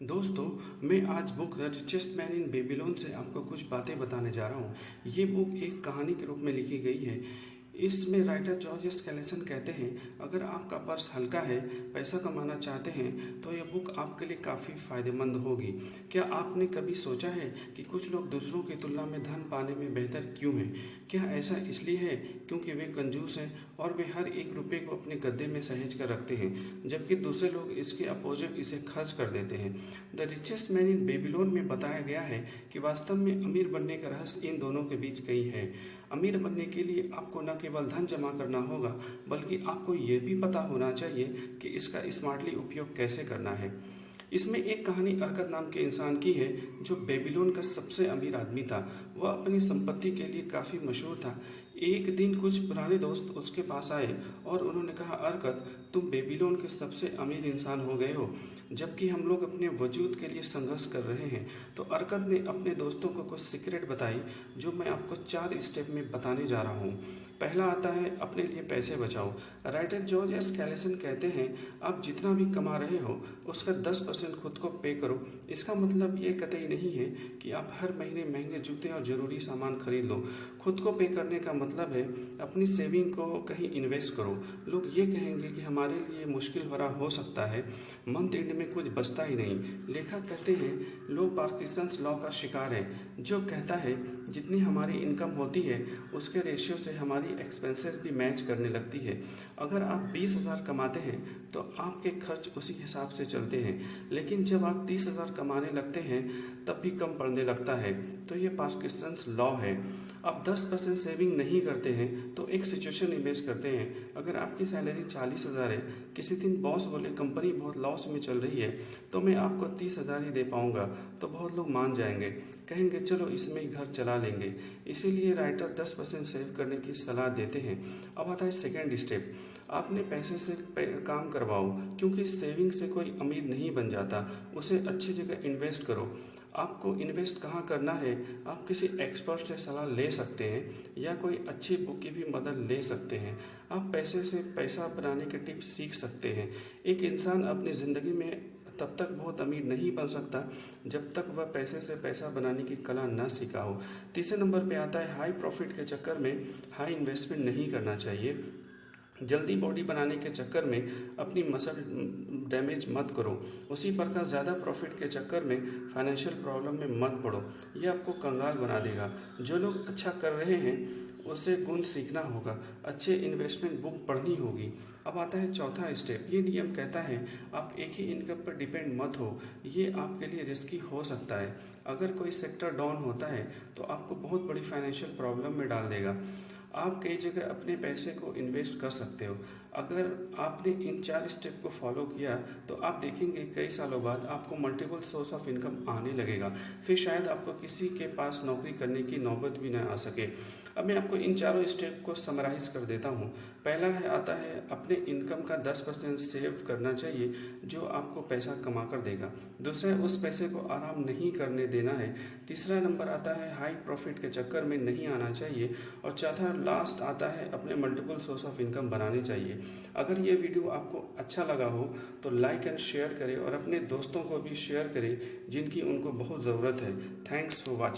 दोस्तों, मैं आज book the richest man in Babylon से आपको कुछ बातें बताने जा रहा हूँ। ये बुक एक कहानी के रूप में लिखी गई है। इसमें राइटर जॉर्ज स्कैलेसन कहते हैं, अगर आपका पर्स हल्का है, पैसा कमाना चाहते हैं तो यह बुक आपके लिए काफ़ी फायदेमंद होगी। क्या आपने कभी सोचा है कि कुछ लोग दूसरों की तुलना में धन पाने में बेहतर क्यों हैं? क्या ऐसा इसलिए है क्योंकि वे कंजूस हैं और वे हर एक रुपये को अपने गद्दे में सहेज कर रखते हैं, जबकि दूसरे लोग इसके अपोजिट इसे खर्च कर देते हैं। The richest man in Babylon में बताया गया है कि वास्तव में अमीर बनने का रहस्य इन दोनों के बीच कहीं है। अमीर बनने के लिए आपको न केवल धन जमा करना होगा, बल्कि आपको यह भी पता होना चाहिए कि इसका स्मार्टली उपयोग कैसे करना है। इसमें एक कहानी अर्कद नाम के इंसान की है, जो बेबीलोन का सबसे अमीर आदमी था। वह अपनी संपत्ति के लिए काफ़ी मशहूर था। एक दिन कुछ पुराने दोस्त उसके पास आए और उन्होंने कहा, अर्कद, तुम बेबीलोन के सबसे अमीर इंसान हो गए हो, जबकि हम लोग अपने वजूद के लिए संघर्ष कर रहे हैं। तो अर्कद ने अपने दोस्तों को कुछ सीक्रेट बताई, जो मैं आपको 4 स्टेप में बताने जा रहा हूँ। पहला आता है, अपने लिए पैसे बचाओ। राइटर जॉर्ज स्कैलेसन कहते हैं, आप जितना भी कमा रहे हो उसका 10% खुद को पे करो। इसका मतलब ये कतई नहीं है कि आप हर महीने महंगे जूते और ज़रूरी सामान खरीद लो। खुद को पे करने का मतलब है अपनी सेविंग को कहीं इन्वेस्ट करो। लोग ये कहेंगे कि हमारे लिए मुश्किल भरा हो सकता है, मंथ एंड में कुछ बचता ही नहीं। लेखक कहते हैं, लोग पार्किंसंस लॉ का शिकार है, जो कहता है जितनी हमारी इनकम होती है उसके रेशियो से हमारी एक्सपेंसेस भी मैच करने लगती है। अगर आप 20,000 कमाते हैं तो आपके खर्च उसी हिसाब से चलते हैं, लेकिन जब आप 30,000 कमाने लगते हैं तब भी कम पड़ने लगता है। तो ये पार्किंसंस लॉ है। आप 10% सेविंग नहीं करते हैं तो एक सिचुएशन इमेज करते हैं। अगर आपकी सैलरी 40,000 है, किसी दिन बॉस बोले कंपनी बहुत लॉस में चल रही है तो मैं आपको 30,000 ही दे पाऊंगा, तो बहुत लोग मान जाएंगे, कहेंगे चलो इसमें ही घर चला लेंगे। इसीलिए राइटर 10% सेव करने की सलाह देते हैं। अब आता है सेकेंड स्टेप, आपने पैसे से काम करवाओ, क्योंकि सेविंग से कोई अमीर नहीं बन जाता। उसे अच्छी जगह इन्वेस्ट करो। आपको इन्वेस्ट कहाँ करना है, आप किसी एक्सपर्ट से सलाह ले सकते हैं या कोई अच्छी बुक की भी मदद ले सकते हैं। आप पैसे से पैसा बनाने के टिप्स सीख सकते हैं। एक इंसान अपनी ज़िंदगी में तब तक बहुत अमीर नहीं बन सकता जब तक वह पैसे से पैसा बनाने की कला न सीखा हो। तीसरे नंबर पे आता है, हाई प्रॉफिट के चक्कर में हाई इन्वेस्टमेंट नहीं करना चाहिए। जल्दी बॉडी बनाने के चक्कर में अपनी मसल डैमेज मत करो। उसी प्रकार ज़्यादा प्रॉफिट के चक्कर में फाइनेंशियल प्रॉब्लम में मत पड़ो, ये आपको कंगाल बना देगा। जो लोग अच्छा कर रहे हैं उससे गुण सीखना होगा, अच्छे इन्वेस्टमेंट बुक पढ़नी होगी। अब आता है चौथा स्टेप। ये नियम कहता है, आप एक ही इनकम पर डिपेंड मत हो, ये आपके लिए रिस्की हो सकता है। अगर कोई सेक्टर डाउन होता है तो आपको बहुत बड़ी फाइनेंशियल प्रॉब्लम में डाल देगा। आप कई जगह अपने पैसे को इन्वेस्ट कर सकते हो। अगर आपने इन 4 स्टेप को फॉलो किया तो आप देखेंगे कई सालों बाद आपको मल्टीपल सोर्स ऑफ इनकम आने लगेगा। फिर शायद आपको किसी के पास नौकरी करने की नौबत भी न आ सके। अब मैं आपको इन चारों स्टेप को समराइज कर देता हूँ। पहला आता है, अपने इनकम का 10% सेव करना चाहिए, जो आपको पैसा कमा कर देगा। दूसरा, उस पैसे को आराम नहीं करने देना है। तीसरा नंबर आता है, हाई प्रॉफिट के चक्कर में नहीं आना चाहिए। और चौथा लास्ट आता है, अपने मल्टीपल सोर्स ऑफ इनकम बनाने चाहिए। अगर ये वीडियो आपको अच्छा लगा हो तो लाइक एंड शेयर करें और अपने दोस्तों को भी शेयर करें जिनकी उनको बहुत ज़रूरत है। Thanks for watching.